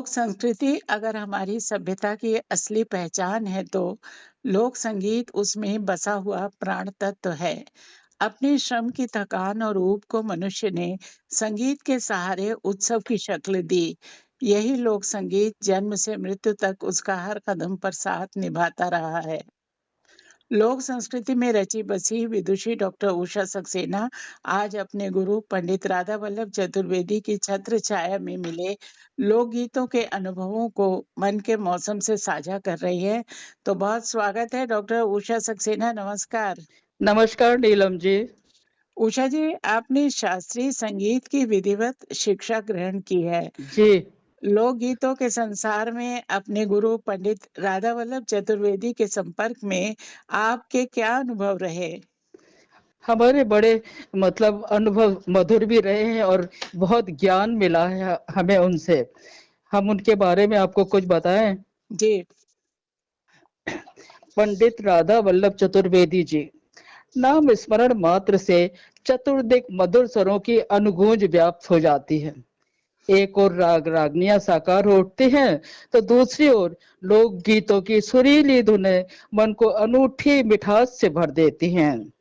लोक संस्कृति अगर हमारी सभ्यता की असली पहचान है तो लोक संगीत उसमें बसा हुआ प्राण तत्व है। अपने श्रम की थकान और ऊब को मनुष्य ने संगीत के सहारे उत्सव की शक्ल दी। यही लोक संगीत जन्म से मृत्यु तक उसका हर कदम पर साथ निभाता रहा है। लोक संस्कृति में रची बसी विदुषी डॉक्टर उषा सक्सेना आज अपने गुरु पंडित राधा वल्लभ चतुर्वेदी की छत्र छाया में मिले लोकगीतों के अनुभवों को मन के मौसम से साझा कर रही है। तो बहुत स्वागत है डॉक्टर उषा सक्सेना, नमस्कार। नमस्कार नीलम जी। उषा जी, आपने शास्त्रीय संगीत की विधिवत शिक्षा ग्रहण की है। जी, लोकगीतों के संसार में अपने गुरु पंडित राधा वल्लभ चतुर्वेदी के संपर्क में आपके क्या अनुभव रहे? हमारे बड़े अनुभव मधुर भी रहे हैं और बहुत ज्ञान मिला है हमें उनसे। हम उनके बारे में आपको कुछ बताएं। जी। पंडित राधा वल्लभ चतुर्वेदी जी, नाम स्मरण मात्र से चतुर्दिक मधुर स्वरों की अनुगूंज व्याप्त हो जाती है। एक और राग रागनियां साकार हो उठती हैं, तो दूसरी ओर लोक गीतों की सुरीली धुनें मन को अनूठी मिठास से भर देती हैं।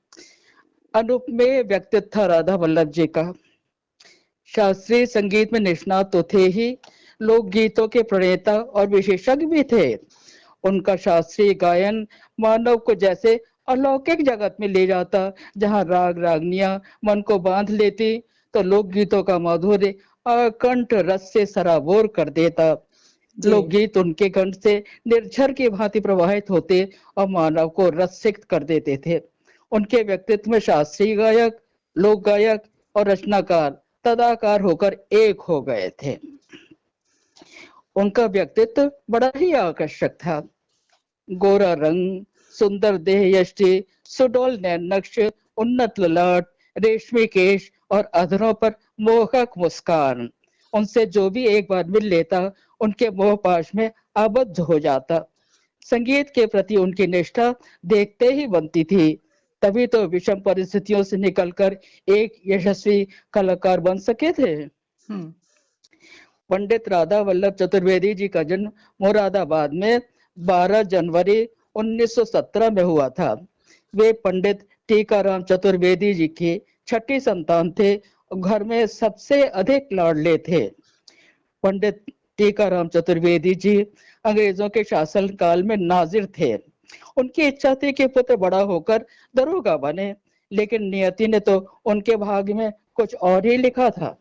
अनुपमेय व्यक्तित्व था राधा वल्लभ जी का। शास्त्रीय संगीत में निष्णात तो थे ही, लोक गीतों के प्रणेता और विशेषज्ञ भी थे। उनका शास्त्रीय गायन मानव को जैसे अलौकिक जगत में ले जाता, जहां राग रागनियां मन को बांध लेती, तो लोक गीतों का माधुर्य अकंठ रस से सराबोर कर देता। जी। लोकगीत उनके कंठ से निर्झर की भांति प्रवाहित होते और मानव को रसिक्त कर देते थे। उनके व्यक्तित्व में शास्त्रीय गायक, लोक गायक और रचनाकार तदाकार होकर एक हो गए थे। उनका व्यक्तित्व बड़ा ही आकर्षक था। गोरा रंग, सुंदर देह यष्टि, सुडौल नैन नक्श, उन्नत ललाट, रेशमी केश और अधरों पर मोहक मुस्कान। उनसे जो भी एक बार मिल लेता, उनके मोह पाश में आबद्ध हो जाता। संगीत के प्रति उनकी निष्ठा देखते ही बनती थी। तभी तो विषम परिस्थितियों से निकलकर एक यशस्वी कलाकार बन सके थे। हम्म। पंडित राधा वल्लभ चतुर्वेदी जी का जन्म मुरादाबाद में 12 जनवरी 1917 में हुआ था। वे पंडित टीकाराम चतुर्वेदी जी की छठी संतान थे और घर में सबसे अधिक लाडले थे। पंडित टीकाराम चतुर्वेदी जी अंग्रेजों के शासन काल में नाजिर थे। उनकी इच्छा थी कि पुत्र बड़ा होकर दरोगा बने, लेकिन नियति ने तो उनके भाग्य में कुछ और ही लिखा था।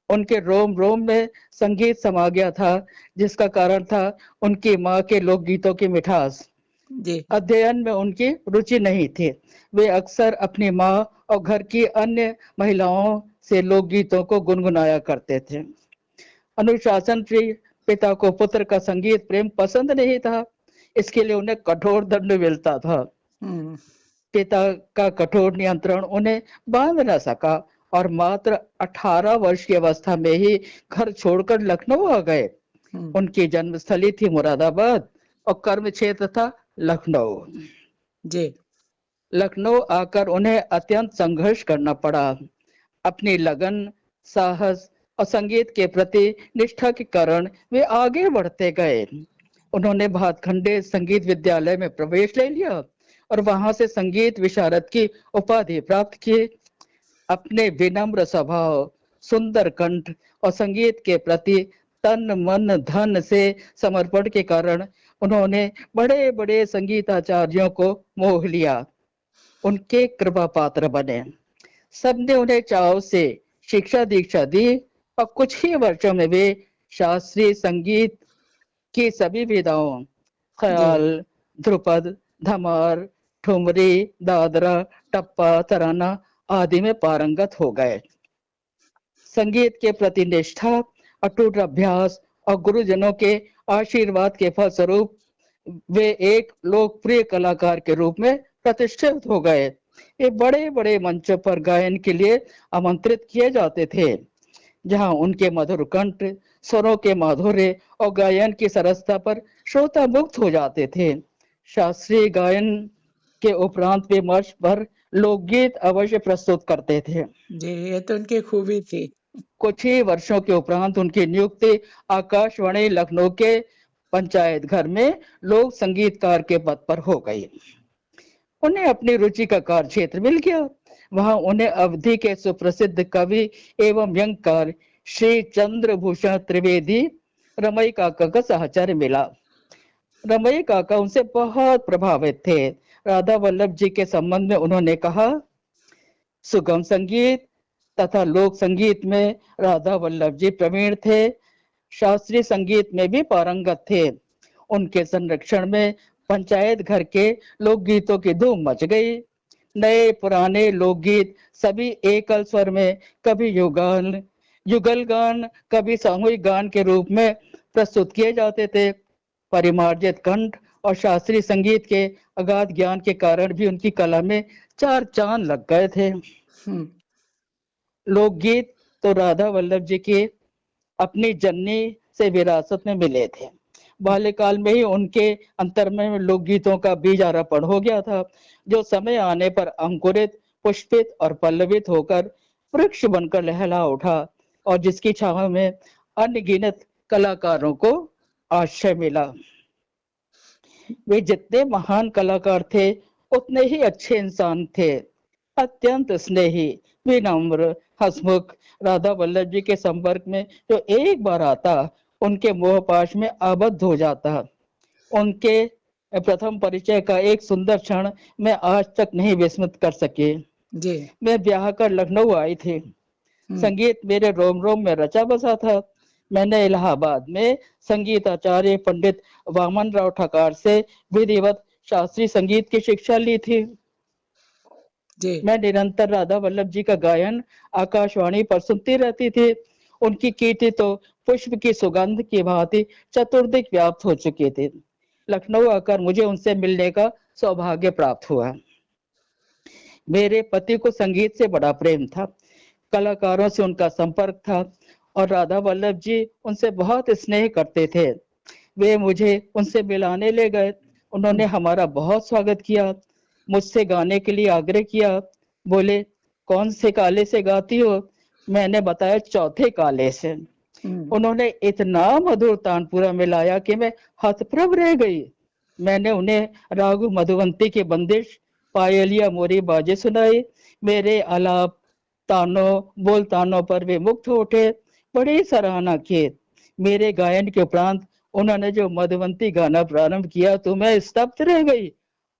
उनके रोम रोम में संगीत समा गया था, जिसका कारण था उनकी माँ के लोकगीतों की मिठास। जी। अध्ययन में उनकी रुचि नहीं थी। वे अक्सर अपनी माँ और घर की अन्य महिलाओं से लोकगीतों को गुनगुनाया करते थे। अनुशासन प्रिय पिता को पुत्र का संगीत प्रेम पसंद नहीं था, इसके लिए उन्हें कठोर दंड मिलता था। हम्म। पिता का कठोर नियंत्रण उन्हें बांध न सका और मात्र 18 वर्ष की अवस्था में ही घर छोड़कर लखनऊ आ गए। हम्म। उनकी जन्मस्थली थी मुरादाबाद और कर्म क्षेत्र था लखनऊ। जी। लखनऊ आकर उन्हें अत्यंत संघर्ष करना पड़ा। अपनी लगन, साहस और संगीत के प्रति निष्ठा के कारण वे आगे बढ़ते गए। उन्होंने भातखंडे संगीत विद्यालय में प्रवेश ले लिया और वहां से संगीत विशारद की उपाधि प्राप्त की। अपने विनम्र स्वभाव, सुंदर कंठ और संगीत के प्रति तन मन धन से समर्पण के कारण उन्होंने बड़े बड़े संगीताचार्यों को मोह लिया, उनके कृपा पात्र बने। सबने उन्हें चाव से शिक्षा दीक्षा दी और कुछ ही वर्षों में वे शास्त्रीय संगीत की सभी विधाओं, जी। ख्याल, ध्रुपद, धमार, ठुमरी, दादरा, टप्पा, तराना आदि में पारंगत हो गए। संगीत के प्रति निष्ठा, अटूट अभ्यास और गुरुजनों के आशीर्वाद के फलस्वरूप वे एक लोकप्रिय कलाकार के रूप में प्रतिष्ठित हो गए। ये बड़े बड़े मंचों पर गायन के लिए आमंत्रित किए जाते थे, जहां उनके मधुर कंठ, स्वरों के माधुर्य और गायन की सरसता पर श्रोता मुग्ध हो जाते थे। शास्त्रीय गायन के उपरांत वे मंच पर लोकगीत अवश्य प्रस्तुत करते थे। जी, ये तो उनकी खूबी थी। कुछ ही वर्षों के उपरांत उनकी नियुक्ति आकाशवाणी लखनऊ के पंचायत घर में लोक संगीतकार के पद पर हो गई। उन्हें अपनी रुचि का कार्य क्षेत्र मिल गया। वहां उन्हें अवधि के सुप्रसिद्ध कवि एवं व्यंगकार श्री चंद्रभूषण त्रिवेदी रमई काका का साहचर्य मिला। रमई काका उनसे बहुत प्रभावित थे। राधा वल्लभ जी के संबंध में उन्होंने कहा, सुगम संगीत तथा लोक संगीत में राधा वल्लभ जी प्रवीण थे, शास्त्रीय संगीत में भी पारंगत थे। उनके संरक्षण में पंचायत घर के लोकगीतों की धूम मच गई। नए पुराने लोकगीत सभी एकल स्वर में, कभी युगल गान, कभी सामूहिक गान के रूप में प्रस्तुत किए जाते थे। परिमार्जित कंठ और शास्त्रीय संगीत के अगाध ज्ञान के कारण भी उनकी कला में चार चांद लग गए थे। लोकगीत तो राधा वल्लभ जी की अपनी जननी से विरासत में मिले थे। बाल्यकाल में ही उनके अंतर्मन में लोकगीतों का बीजारोपण हो गया था, जो समय आने पर अंकुरित, पुष्पित और पल्लवित होकर वृक्ष बनकर लहला उठा और जिसकी छाया में अनगिनत कलाकारों को आश्रय मिला। वे जितने महान कलाकार थे, उतने ही अच्छे इंसान थे। अत्यंत स्नेही, विनम्र, हंसमुख, राधा वल्लभ जी के संपर्क में जो एक बार आता, उनके मोहपाश में आबद्ध हो जाता। उनके प्रथम परिचय का एक सुंदर क्षण मैं आज तक नहीं विस्मृत कर सके। मैं ब्याह कर लखनऊ आई थी। संगीत मेरे रोम रोम में रचा बसा था। मैंने इलाहाबाद में संगीत आचार्य पंडित वामन राव ठकार से विधिवत शास्त्रीय संगीत की शिक्षा ली थी। मैं निरंतर राधा वल्लभ जी का गायन आकाशवाणी पर सुनती रहती थी। उनकी कीर्ति तो पुष्प की सुगंध की भांति चतुर्दिक व्याप्त हो चुकी थी। लखनऊ आकर मुझे उनसे मिलने का सौभाग्य प्राप्त हुआ। मेरे पति को संगीत से बड़ा प्रेम था, कलाकारों से उनका संपर्क था और राधा वल्लभ जी उनसे बहुत स्नेह करते थे। वे मुझे उनसे मिलाने ले गए। उन्होंने हमारा बहुत स्वागत किया, मुझसे गाने के लिए आग्रह किया। बोले, कौन से काले से गाती हो? मैंने बताया, चौथे काले से। उन्होंने इतना मधुर तानपुरा मिलाया कि मैं हतप्रभ रह गई। मैंने उन्हें राग मधुवंती की बंदिश, पायलिया मोरी बाजे सुनाई। मेरे आलाप तानों, बोल तानों पर वे मुक्त हो उठे, बड़ी सराहना की। मेरे गायन के उपरांत उन्होंने जो मधुवंती गाना प्रारंभ किया तो मैं स्तब्ध रह गई।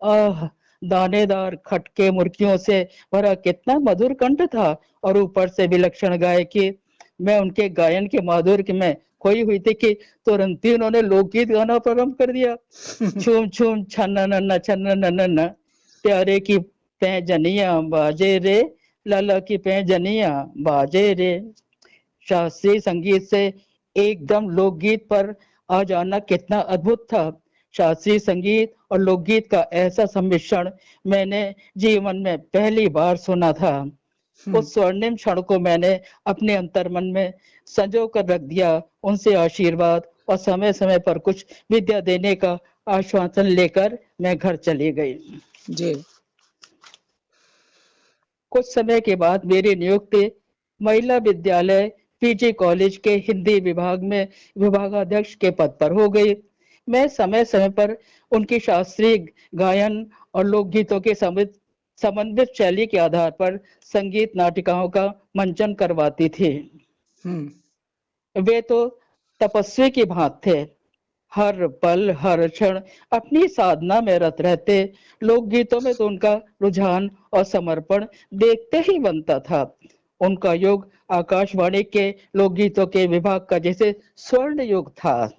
आह, दानेदार खटके मुर्कियों से भरा कितना मधुर कंठ था और ऊपर से विलक्षण गायकी। मैं उनके गायन के माधुर्य में खोई हुई थी कि तुरंत ही उन्होंने लोकगीत गाना प्रारंभ कर दिया। छूम छूम छन्न छन्न, प्यारे की पैजनिया बाजे रे, लाला की पैजनिया बाजे रे। शास्त्रीय संगीत से एकदम लोकगीत पर आ जाना कितना अद्भुत था। शास्त्रीय संगीत और लोकगीत का ऐसा सम्मिश्रण मैंने जीवन में पहली बार सुना था। उस स्वर्णिम क्षण को मैंने अपने अंतर्मन में संजो कर रख दिया। उनसे आशीर्वाद और समय समय पर कुछ विद्या देने का आश्वासन लेकर मैं घर चली गई। कुछ समय के बाद मेरी नियुक्ति महिला विद्यालय पीजी कॉलेज के हिंदी विभाग में विभागाध्यक्ष के पद पर हो गई। मैं समय समय पर उनकी शास्त्रीय गायन और लोकगीतों के समन्वित शैली के आधार पर संगीत नाटिकाओं का मंचन करवाती थी। वे तो तपस्वी की भांति थे, हर पल हर क्षण अपनी साधना में रत रहते। लोकगीतों में तो उनका रुझान और समर्पण देखते ही बनता था। उनका युग आकाशवाणी के लोकगीतों के विभाग का जैसे स्वर्ण युग था।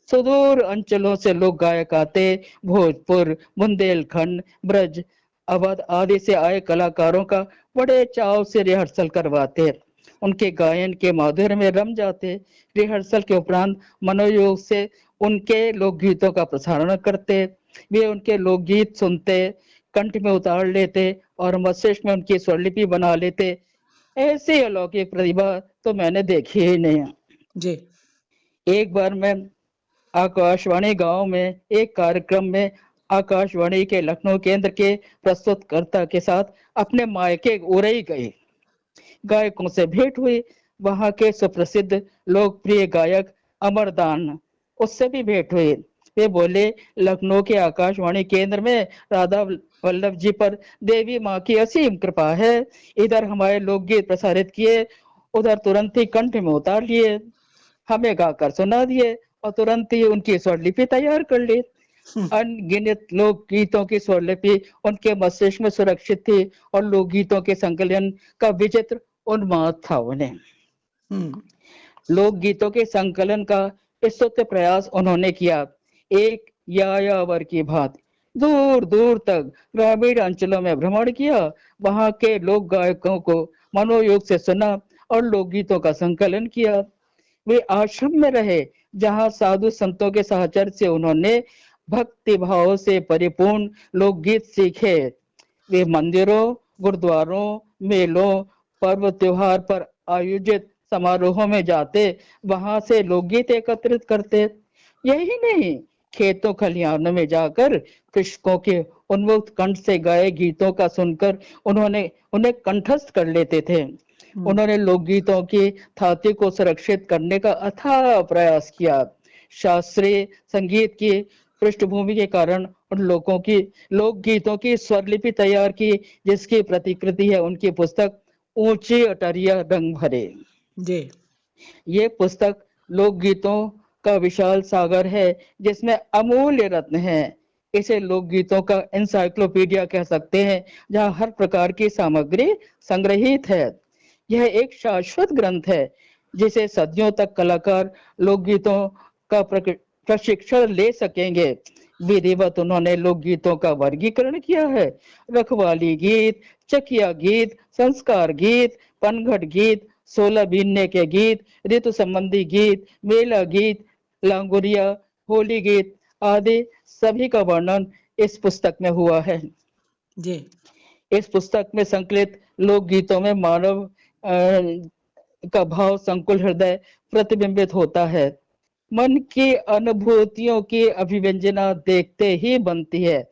सुदूर अंचलों से लोग गायक आते, भोजपुर, बुंदेलखंड, ब्रज, अवध आदि से आए कलाकारों का बड़े चाव से रिहर्सल करवाते। उनके गायन के माधुर्य में रम जाते। रिहर्सल के उपरांत मनोयोग से उनके लोकगीतों का प्रसारण करते। वे उनके लोकगीत सुनते, कंठ में उतार लेते और मस्तिष्क में उनकी स्वरलिपि बना लेते। ऐसी अलौकिक प्रतिभा तो मैंने देखी ही नहीं। एक बार मैं आकाशवाणी गांव में एक कार्यक्रम में आकाशवाणी के लखनऊ केंद्र के प्रस्तुतकर्ता के साथ अपने मायके उरई गई। गायकों से भेंट हुई। वहाँ के सुप्रसिद्ध लोकप्रिय गायक अमरदान, उससे भी भेंट हुई। वे बोले, लखनऊ के आकाशवाणी केंद्र में राधा वल्लभ जी पर देवी माँ की असीम कृपा है। इधर हमारे लोकगीत प्रसारित किए, उधर तुरंत ही कंठ में उतार लिए, हमें गाकर सुना दिए और तुरंत ही उनकी स्वरलिपि तैयार कर ली। अनगिनत लोकगीतों की स्वरलिपि उनके मस्तिष्क में सुरक्षित थी और लोकगीतों के संकलन का विचित्र उन्माद था उन्हें। लोकगीतों के संकलन का स्तुत्य प्रयास उन्होंने किया। एक यायावर की भांति दूर दूर तक ग्रामीण अंचलों में भ्रमण किया, वहां के लोक गायकों को मनोयोग से सुना और लोकगीतों का संकलन किया। वे आश्रम में रहे जहां साधु संतों के साहचर्य से उन्होंने भक्ति भाव से परिपूर्ण लोकगीत सीखे। वे मंदिरों, गुरुद्वारों, मेलों, पर्व त्योहार पर आयोजित समारोहों में जाते, वहां से लोकगीत एकत्रित करते। यही नहीं, खेतों खलिहानों में जाकर कृषकों के उन्मुक्त कंठ से गाए गीतों का सुनकर उन्हें कंठस्थ कर लेते थे। उन्होंने लोकगीतों की थाती को सुरक्षित करने का अथाह प्रयास किया। शास्त्रीय संगीत की पृष्ठभूमि के कारण उन लोगों की लोकगीतों की स्वरलिपि तैयार की, जिसकी प्रतिकृति है उनकी पुस्तक ऊंची अटरिया रंग भरे। जी। ये पुस्तक लोकगीतों का विशाल सागर है, जिसमें अमूल्य रत्न है। इसे लोकगीतों का एनसाइक्लोपीडिया कह सकते हैं, जहां हर प्रकार की सामग्री संग्रहित है। यह एक शाश्वत ग्रंथ है, जिसे सदियों तक कलाकार लोकगीतों का प्रशिक्षण ले सकेंगे। विधिवत उन्होंने लोकगीतों का वर्गीकरण किया है। रखवाली गीत, चकिया गीत, संस्कार गीत, पनघट गीत, 16 बीनने के गीत, ऋतु संबंधी गीत, मेला गीत, लांगुरिया, होली गीत आदि सभी का वर्णन इस पुस्तक में हुआ है। जी। इस पुस्तक में संकलित लोकगीतों में मानव का भाव संकुल हृदय प्रतिबिंबित होता है। मन की अनुभूतियों की अभिव्यंजना देखते ही बनती है।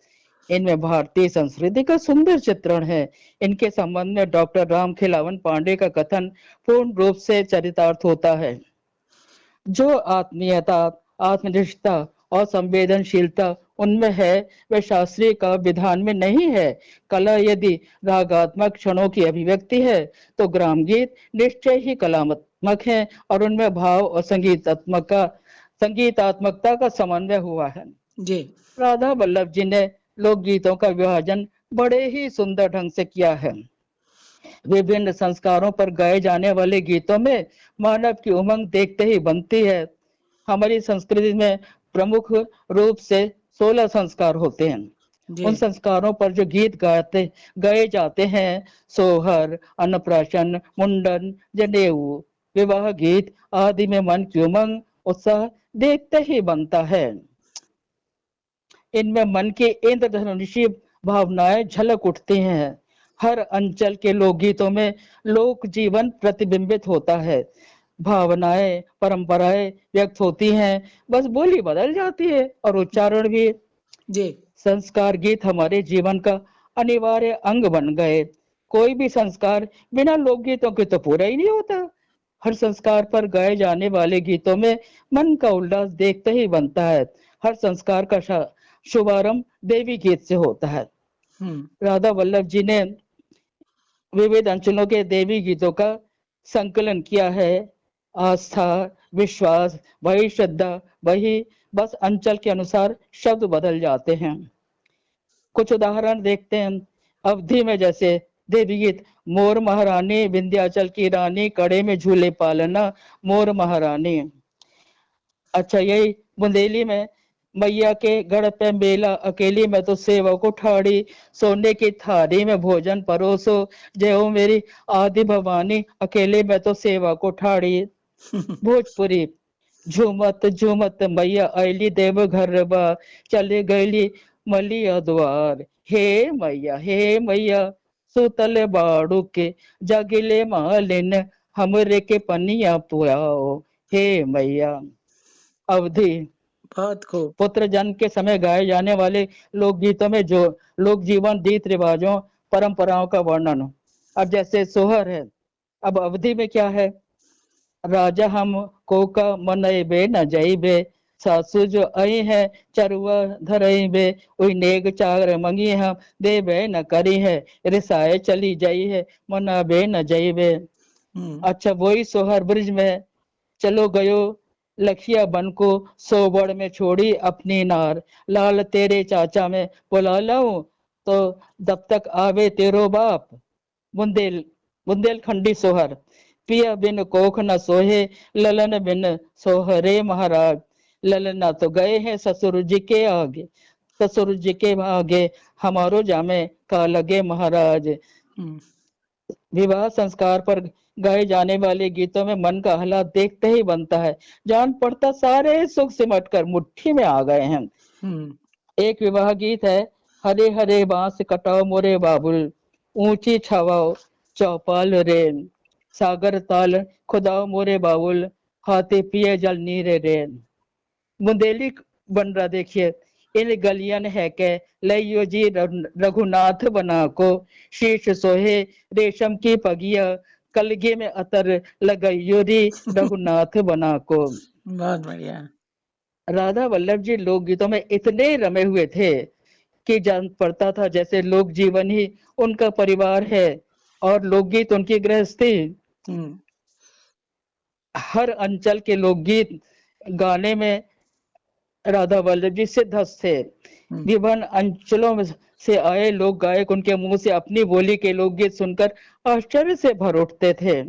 इनमें भारतीय संस्कृति का सुंदर चित्रण है। इनके संबंध में डॉक्टर राम खिलावन पांडे का कथन पूर्ण रूप से चरितार्थ होता है। जो आत्मीयता, आत्मनिष्ठता और संवेदनशीलता उनमें है, वह शास्त्रीय का विधान में नहीं है। कला यदि रागात्मक क्षणों की अभिव्यक्ति है, तो ग्राम गीत निश्चय ही कलात्मक है और उनमें भाव और संगीतात्मकता का समन्वय हुआ है। जी। राधा वल्लभ जी ने लोकगीतों का विभाजन बड़े ही सुंदर ढंग से किया है। विभिन्न संस्कारों पर गाए जाने वाले गीतों में मानव की उमंग देखते ही बनती है। हमारी संस्कृति में प्रमुख रूप से 16 संस्कार होते हैं। उन संस्कारों पर जो गीत गाए जाते हैं, सोहर, अन्नप्राशन, मुंडन, जनेऊ, विवाह गीत आदि में मन की उमंग उत्साह देखते ही बनता है। इनमें मन की इंद्रधनुषी भावनाएं झलक उठती हैं। हर अंचल के लोकगीतों में लोक जीवन प्रतिबिंबित होता है। भावनाएं, परंपराएं व्यक्त होती हैं, बस बोली बदल जाती है और उच्चारण भी। जी। संस्कार गीत हमारे जीवन का अनिवार्य अंग बन गए। कोई भी संस्कार बिना लोकगीतों के तो पूरा ही नहीं होता। हर संस्कार पर गाए जाने वाले गीतों में मन का उल्लास देखते ही बनता है। हर संस्कार का शुभारंभ देवी गीत से होता है। राधा वल्लभ जी ने विविध अंचलों के देवी गीतों का संकलन किया है। आस्था, विश्वास, वही श्रद्धा, वही बस अंचल के अनुसार शब्द बदल जाते हैं। कुछ उदाहरण देखते हैं। अवधि में जैसे देवी गीत, मोर महारानी विंध्याचल की रानी, कड़े में झूले पालना मोर महारानी। अच्छा, यही बुंदेली में मैया के गढ़ पे मेला, अकेली में तो सेवक उठाड़ी, सोने की थाली में भोजन परोसो, जय हो मेरी आदि भवानी, अकेले में तो सेवक उठाड़ी। भोजपुरी, झूमत झूमत मैया आईली देव घर बा, चले गईली मलिया द्वार, हे मैया सुतल बाड़ू के जगिले मालिन, हमरे के पनिया पुआओ, हे मैया। अवधि, बहुत खूब। पुत्र जन्म के समय गाए जाने वाले लोकगीतों में जो लोक जीवन, रीत रिवाजों, परंपराओं का वर्णन। अब जैसे सोहर है, अब अवधि में क्या है, राजा हम कोका मनैबे न जइबे, सासु जो आई है चरुआ धरइबे, उई नेग चार मंगी हम देबे न करी है, रिसाए चली जाई है मनाबे न जइबे। हम्म। अच्छा वही सोहर ब्रिज में चलो गयो लखिया बन को, सोबड़ में छोड़ी अपनी नार, लाल तेरे चाचा में बुला लाऊं तो जब तक आवे तेरो बाप। बुंदेल बुंदेलखंडी सोहर। पिया बिन कोख न सोहे, ललन बिन सोहरे महाराज, ललना तो गए हैं ससुर जी के आगे, ससुर जी के आगे हमारो जामे का लगे महाराज। हम्म। विवाह संस्कार पर गाए जाने वाले गीतों में मन का हालात देखते ही बनता है, जान पड़ता सारे सुख सिमट कर मुट्ठी में आ गए हैं। हम्म। एक विवाह गीत है, हरे हरे बांस कटाओ मोरे बाबुल, ऊंची छावाओ चौपाल रे, सागर ताल खुदाओ मोरे बाबुल, हाथी पिए जल नीरे रे। बुंदेली बन रहा देखिए, इन गलियन है के लइयो जी रघुनाथ बना को, शीश सोहे रेशम की पगिया, कलगे में अतर लगइयो री रघुनाथ बना को। बहुत बढ़िया। राधा वल्लभ जी लोकगीतों में इतने रमे हुए थे कि जान पड़ता था जैसे लोक जीवन ही उनका परिवार है और लोकगीत उनकी गृहस्थी। हम्म। हर अंचल के लोकगीत गाने में राधा वल्लभ जी सिद्धहस्त थे। हम्म। विभिन्न अंचलों में से आए लोक गायक उनके मुंह से अपनी बोली के लोकगीत सुनकर आश्चर्य से भर उठते थे।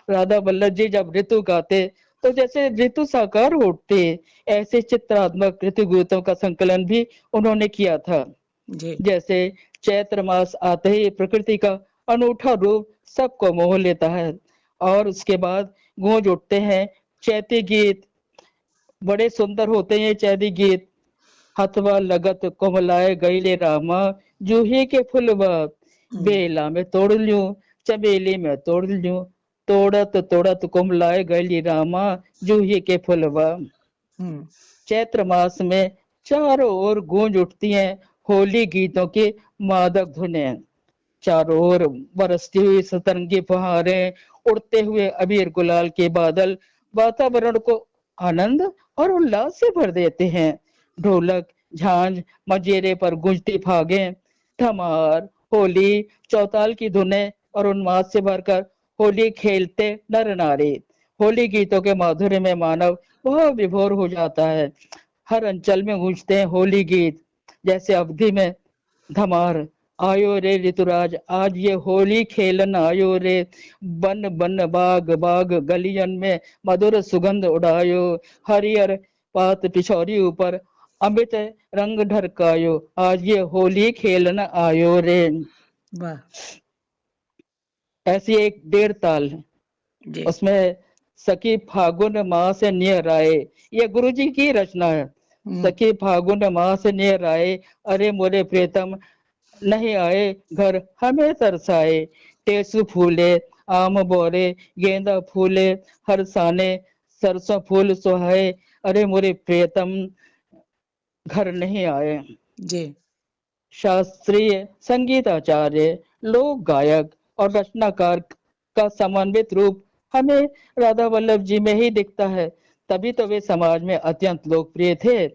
राधा वल्लभ जी जब ऋतु गाते तो जैसे ऋतु साकार हो उठते, ऐसे चित्रात्मक ऋतु गीतों का संकलन भी उन्होंने किया था। जी। जैसे चैत्र मास आते ही प्रकृति का अनूठा रूप सबको मोह लेता है और उसके बाद गूंज उठते हैं चैती गीत। बड़े सुंदर होते हैं ये चैती गीत। हथवा लगत कोमलाए गईले रामा, जूही के फुलवा हम्म। बेला में तोड़ लूं, चमेली में तोड़ लूं, तोड़त तोड़त कोमलाए गईली रामा, जूही के फुलवा। हम्म। चैत्र मास में चारों ओर गूंज उठती हैं होली गीतों की मादक धुनें। चारों ओर बरसती हुई सतरंगी फुहारें, उड़ते हुए अबीर गुलाल के बादल वातावरण को आनंद और उल्लास से भर देते हैं। ढोलक झांझ मजेरे पर गूंजती फागे, धमार होली चौताल की धुनें और उन्माद से भरकर होली खेलते नर नारी। होली गीतों के माधुर्य में मानव बहुत विभोर हो जाता है। हर अंचल में गूंजते हैं होली गीत। जैसे अवधि में धमार, आयो रे ऋतुराज आज ये होली खेलन आयो रे, बन बन बाग बाग गलियन में मधुर सुगंध उड़ायो, हरियर पात पिछौरी ऊपर अमृत रंग ढरकायो, आज ये होली खेलन आयो रे। वाह। ऐसी एक डेढ़ ताल है, जी। उसमें सखी फागुन माह से नियर आए, ये गुरु जी की रचना है। हम्म। सखी फागुन माह से नियर आए, अरे मोरे प्रियतम नहीं आए घर हमें तरसाए, टेसु फूले आम बोरे गेंदा फूले हरसाने, सरसों फूल सुहाए, अरे मोरे प्रियतम घर नहीं आए। जी। शास्त्रीय संगीताचार्य, लोक गायक और रचनाकार का समन्वित रूप हमें राधा वल्लभ जी में ही दिखता है। तभी तो वे समाज में अत्यंत लोकप्रिय थे।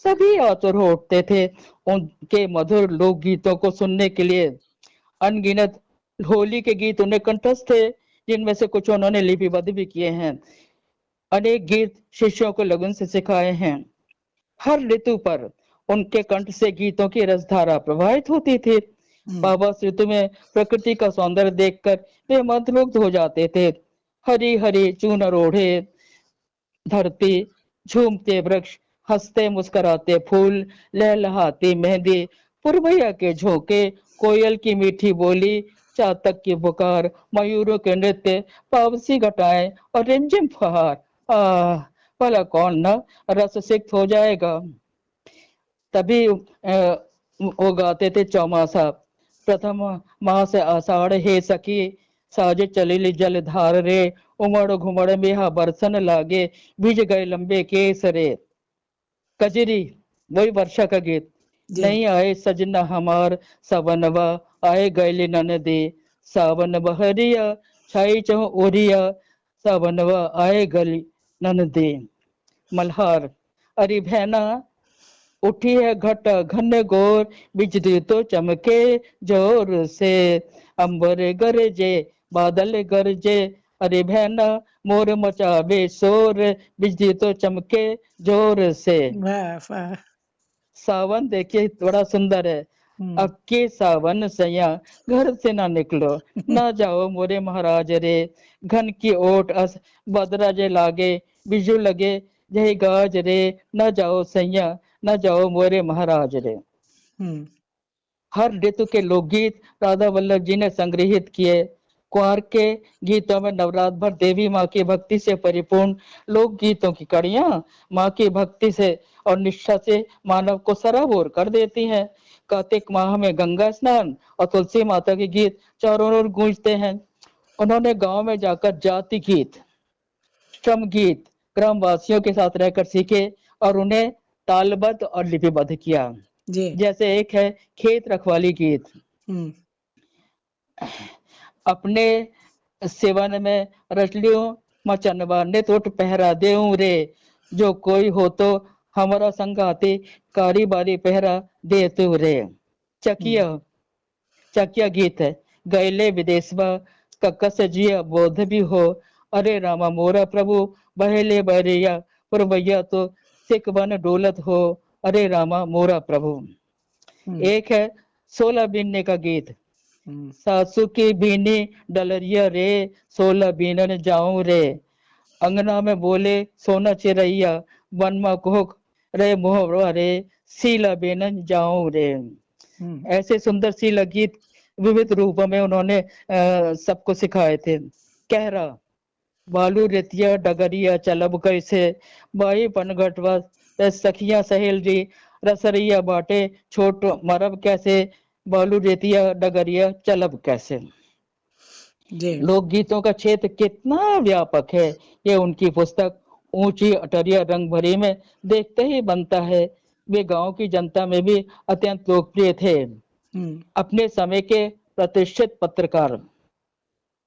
सभी आतुर हो उठते थे उनके मधुर लोक गीतों को सुनने के लिए। अनगिनत होली के गीत उन्हें कंठस्थ थे, जिनमें से कुछ उन्होंने लिपिबद्ध भी किए हैं। अनेक गीत शिष्यों को लगन से सिखाए हैं। हर ऋतु पर उनके कंठ से गीतों की रसधारा प्रवाहित होती थी। हम्म। बाबा इस ऋतु में प्रकृति का सौंदर्य देखकर वे मंत्रमुग्ध हो जाते थे। हरी हरी चूनर ओढ़े धरती, झूमते वृक्ष, हंसते मुस्कुराते फूल, लहलहाती मेहंदी, पुरवैया के झोंके, कोयल की मीठी बोली, चातक की पुकार, मयूरों के नृत्य, पावसी घटाएं और रिमझिम फुहार। आह, भला कौन न रस सिक्त हो जाएगा। तभी वो गाते थे चौमासा। प्रथम मास आषाढ़ हे सखी, साजे चलिल जल धार रे, उमड़ घुमड़ में बरसन लागे, भिज गए लंबे केस रे। कजरी, वही वर्षा का गीत। जी। नहीं आए सजना हमार सवनवा, आए गैली ननदे, सावन बहरिया छाई चह ओरिया, सावनवा आए गली ननदे। मल्हार, अरे भैना उठी है घटा घन घोर, बिजली तो चमके जोर से, अंबर गरजे बादल गरजे, अरे भैना मोर मचावे शोर, बिजली तो चमके जोर से। वाह वाह। सावन देखिए बड़ा सुंदर है। हम्म। अब के सावन सैया घर से ना निकलो, ना जाओ मोरे महाराज रे, घन की ओट अस बदरा जे लागे, बिजू लगे जय गाज रे, न जाओ सैया न जाओ मोरे महाराज रे। हम्म। हर ऋतु के लोकगीत राधा वल्लभ जी ने संग्रहित किए। कुंवर के गीतों में नवरात्र भर देवी माँ की भक्ति से परिपूर्ण लोक गीतों की कड़ियां माँ की भक्ति से और निष्ठा से मानव को सराबोर कर देती हैं। कार्तिक माह में गंगा स्नान और तुलसी माता के गीत चारों ओर गूंजते हैं। उन्होंने गांव में जाकर जाति गीत, श्रम गीत ग्रामवासियों के साथ रहकर सीखे और उन्हें तालबद्ध और लिपिबद्ध किया। जी। जैसे एक है खेत रखवाली गीत। हम्म। अपने सेवन में रचलियों मचनवा ने टोट पहरा देऊं रे, जो कोई हो तो हमारा संगाती कारी बारी पहरा दे तू रे। हम्म। चकिया, चकिया गीत है। गैले विदेशवा कक्कस जिया बोध भी हो, अरे रामा मोरा प्रभु बहेले बरिया, पुरवैया तो सिख बन डोलत हो, अरे रामा मोरा प्रभु। हम्म। एक है 16 बीनने का गीत। हम्म। सासू की बीनी डलरिया रे, 16 बीनन जाऊं रे, अंगना में बोले सोना चिरैया, वन में कोक रे मोहरा रे, सीला बेनन जाऊं रे। हम्म। ऐसे सुंदर शीला गीत विविध रूपों में उन्होंने सबको सिखाए थे। कहरा, बालू रेतिया डगरिया चलब कैसे, बाई पनघटवा सखिया सहेली, रसरिया बाटे छोट मरब कैसे, बालू रेतिया डगरिया चलब कैसे। जी। लोकगीतों का क्षेत्र कितना व्यापक है, ये उनकी पुस्तक ऊंची अटरिया रंग भरी में देखते ही बनता है। वे गांव की जनता में भी अत्यंत लोकप्रिय थे। हम्म। अपने समय के प्रतिष्ठित पत्रकार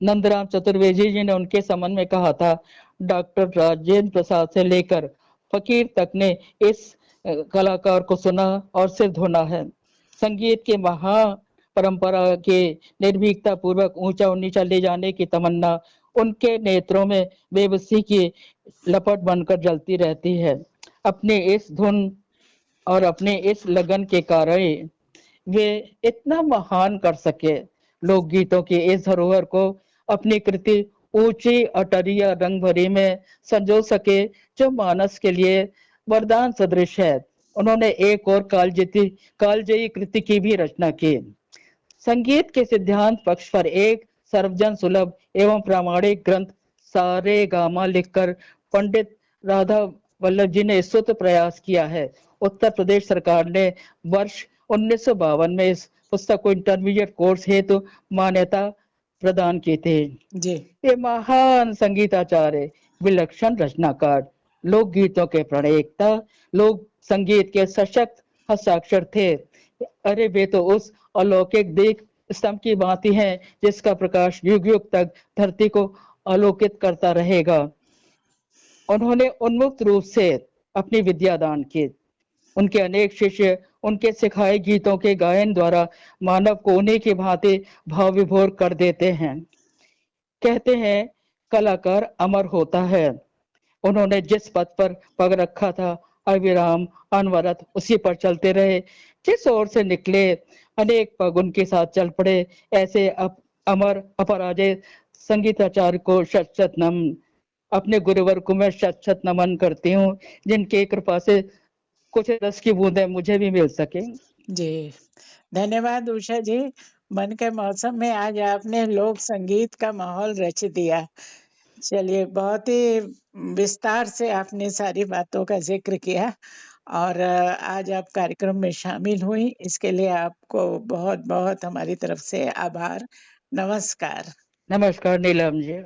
नंदराम चतुर्वेदी जी ने उनके संबंध में कहा था, डॉक्टर राजेंद्र प्रसाद से लेकर फकीर तक ने इस कलाकार को सुना और सिर धुना है। संगीत के महा परंपरा के निर्भीकता पूर्वक ऊंचा और नीचा ले जाने की तमन्ना उनके नेत्रों में बेबसी की लपट बनकर जलती रहती है। अपने इस धुन और अपने इस लगन के कारण वे इतना महान कर सके, लोकगीतों की इस धरोहर को अपनी कृति ऊंची अटरिया रंग भरी में संजो सके, जो मानस के लिए वरदान सदृश है। उन्होंने एक और कालजयी कृति की भी रचना की। संगीत के सिद्धांत पक्ष पर एक सर्वजन सुलभ एवं प्रामाणिक ग्रंथ सारे गामा लिखकर पंडित राधा वल्लभ जी ने स्तुत प्रयास किया है। उत्तर प्रदेश सरकार ने वर्ष 1952 में इस पुस्तक को इंटरमीडिएट कोर्स हेतु मान्यता प्रदान की थी। जी। ये महान संगीताचार्य, विलक्षण रचनाकार, लोकगीतों के प्रणेता, लोक संगीत के सशक्त हस्ताक्षर थे। अरे वे तो उस अलौकिक दीप स्तंभ की भांति हैं, जिसका प्रकाश युग युग तक धरती को आलोकित करता रहेगा। उन्होंने उन्मुक्त रूप से अपनी विद्या दान की। उनके अनेक शिष्य उनके सिखाए गीतों के गायन द्वारा मानव को उन्हीं की भांति भाव विभोर कर देते हैं। कहते हैं कलाकार अमर होता है। उन्होंने जिस पथ पर पग रखा था, अविराम अनवरत उसी पर चलते रहे। जिस ओर से निकले अनेक पग उनके साथ चल पड़े। ऐसे अमर अपराजय संगीताचार्य को शत शत नमन। अपने गुरुवर को मैं शत शत नमन करती हूँ, जिनकी कृपा से कुछ रस की बूंदें मुझे भी मिल सके। जी। धन्यवाद उषा जी। मन के मौसम में आज आपने लोक संगीत का माहौल रच दिया। चलिए, बहुत ही विस्तार से आपने सारी बातों का जिक्र किया और आज आप कार्यक्रम में शामिल हुई, इसके लिए आपको बहुत बहुत हमारी तरफ से आभार। नमस्कार। नमस्कार नीलम जी।